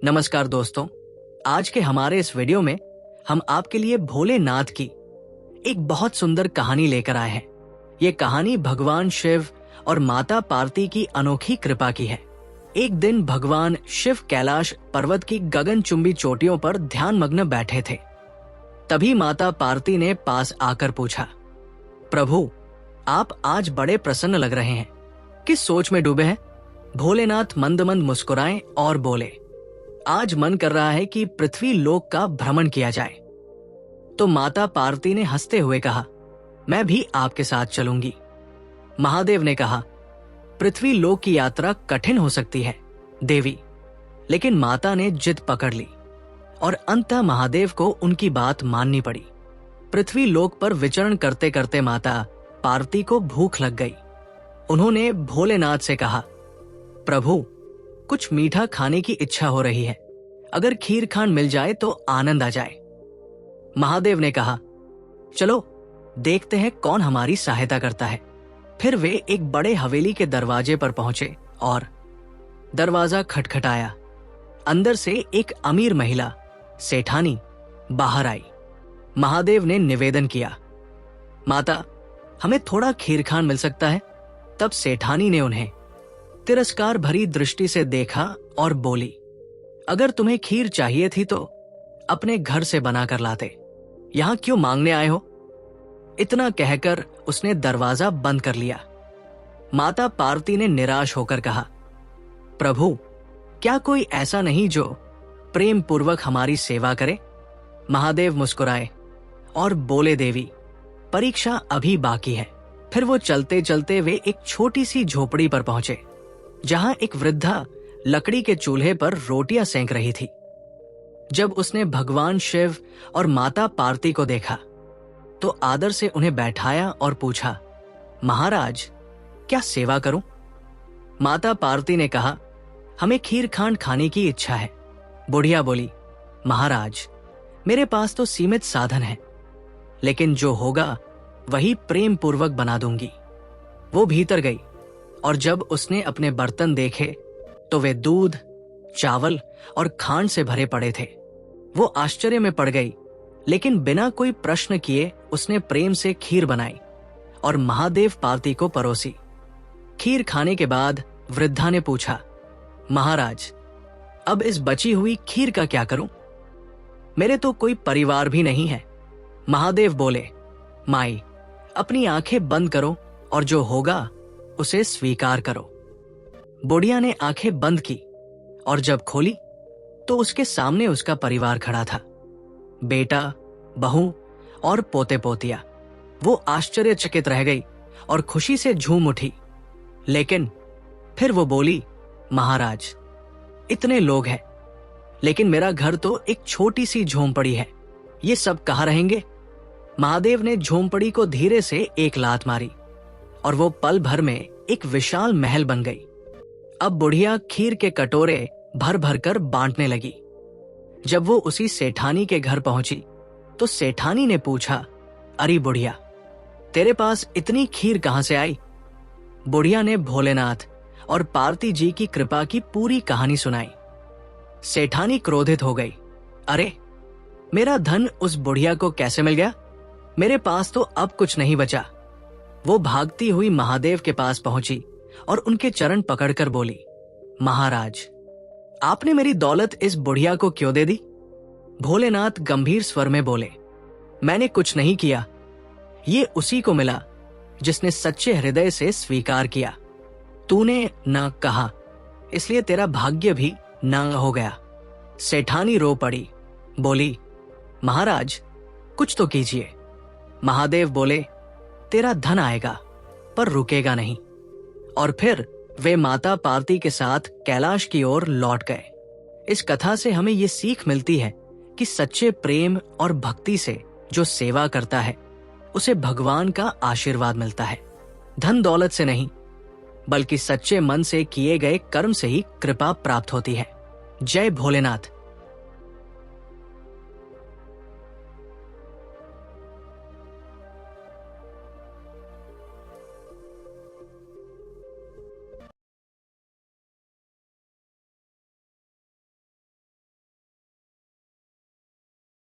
नमस्कार दोस्तों, आज के हमारे इस वीडियो में हम आपके लिए भोलेनाथ की एक बहुत सुंदर कहानी लेकर आए हैं। ये कहानी भगवान शिव और माता पार्वती की अनोखी कृपा की है। एक दिन भगवान शिव कैलाश पर्वत की गगनचुंबी चोटियों पर ध्यान मग्न बैठे थे। तभी माता पार्वती ने पास आकर पूछा, प्रभु, आप आज बड़े प्रसन्न लग रहे हैं, किस सोच में डूबे हैं? भोलेनाथ मंद मंद मुस्कुराए और बोले, आज मन कर रहा है कि पृथ्वी लोक का भ्रमण किया जाए। तो माता पार्वती ने हंसते हुए कहा, मैं भी आपके साथ चलूंगी। महादेव ने कहा, पृथ्वी लोक की यात्रा कठिन हो सकती है देवी। लेकिन माता ने जिद पकड़ ली और अंततः महादेव को उनकी बात माननी पड़ी। पृथ्वी लोक पर विचरण करते करते माता पार्वती को भूख लग गई। उन्होंने भोलेनाथ से कहा, प्रभु, कुछ मीठा खाने की इच्छा हो रही है, अगर खीर खांड मिल जाए तो आनंद आ जाए। महादेव ने कहा, चलो देखते हैं कौन हमारी सहायता करता है। फिर वे एक बड़े हवेली के दरवाजे पर पहुंचे और दरवाजा खटखटाया। अंदर से एक अमीर महिला सेठानी बाहर आई। महादेव ने निवेदन किया, माता, हमें थोड़ा खीर खांड मिल सकता है? तब सेठानी ने उन्हें तिरस्कार भरी दृष्टि से देखा और बोली, अगर तुम्हें खीर चाहिए थी तो अपने घर से बनाकर लाते, यहां क्यों मांगने आए हो? इतना कहकर उसने दरवाजा बंद कर लिया। माता पार्वती ने निराश होकर कहा, प्रभु, क्या कोई ऐसा नहीं जो प्रेम पूर्वक हमारी सेवा करे? महादेव मुस्कुराए और बोले, देवी, परीक्षा अभी बाकी है। फिर वो चलते चलते वे एक छोटी सी झोपड़ी पर पहुंचे, जहां एक वृद्धा लकड़ी के चूल्हे पर रोटियां सेंक रही थी। जब उसने भगवान शिव और माता पार्वती को देखा तो आदर से उन्हें बैठाया और पूछा, महाराज, क्या सेवा करूं? माता पार्वती ने कहा, हमें खीर खांड खाने की इच्छा है। बुढ़िया बोली, महाराज, मेरे पास तो सीमित साधन है, लेकिन जो होगा वही प्रेम पूर्वक बना दूंगी। वो भीतर गई और जब उसने अपने बर्तन देखे तो वे दूध, चावल और खांड से भरे पड़े थे। वो आश्चर्य में पड़ गई, लेकिन बिना कोई प्रश्न किए उसने प्रेम से खीर बनाई और महादेव पार्वती को परोसी। खीर खाने के बाद वृद्धा ने पूछा, महाराज, अब इस बची हुई खीर का क्या करूं? मेरे तो कोई परिवार भी नहीं है। महादेव बोले, माई, अपनी आंखें बंद करो और जो होगा उसे स्वीकार करो। बुढ़िया ने आंखें बंद की और जब खोली तो उसके सामने उसका परिवार खड़ा था, बेटा, बहू और पोते पोतिया। वो आश्चर्यचकित रह गई और खुशी से झूम उठी। लेकिन फिर वो बोली, महाराज, इतने लोग हैं, लेकिन मेरा घर तो एक छोटी सी झोंपड़ी है, ये सब कहाँ रहेंगे? महादेव ने झोंपड़ी को धीरे से एक लात मारी और वो पल भर में एक विशाल महल बन गई। अब बुढ़िया खीर के कटोरे भर भर कर बांटने लगी। जब वो उसी सेठानी के घर पहुंची तो सेठानी ने पूछा, अरे बुढ़िया, तेरे पास इतनी खीर कहां से आई? बुढ़िया ने भोलेनाथ और पार्वती जी की कृपा की पूरी कहानी सुनाई। सेठानी क्रोधित हो गई, अरे, मेरा धन उस बुढ़िया को कैसे मिल गया? मेरे पास तो अब कुछ नहीं बचा। वो भागती हुई महादेव के पास पहुंची और उनके चरण पकड़कर बोली, महाराज, आपने मेरी दौलत इस बुढ़िया को क्यों दे दी? भोलेनाथ गंभीर स्वर में बोले, मैंने कुछ नहीं किया, ये उसी को मिला जिसने सच्चे हृदय से स्वीकार किया। तूने न कहा, इसलिए तेरा भाग्य भी न हो गया। सेठानी रो पड़ी, बोली, महाराज, कुछ तो कीजिए। महादेव बोले, तेरा धन आएगा पर रुकेगा नहीं। और फिर वे माता पार्वती के साथ कैलाश की ओर लौट गए। इस कथा से हमें ये सीख मिलती है कि सच्चे प्रेम और भक्ति से जो सेवा करता है उसे भगवान का आशीर्वाद मिलता है। धन दौलत से नहीं, बल्कि सच्चे मन से किए गए कर्म से ही कृपा प्राप्त होती है। जय भोलेनाथ।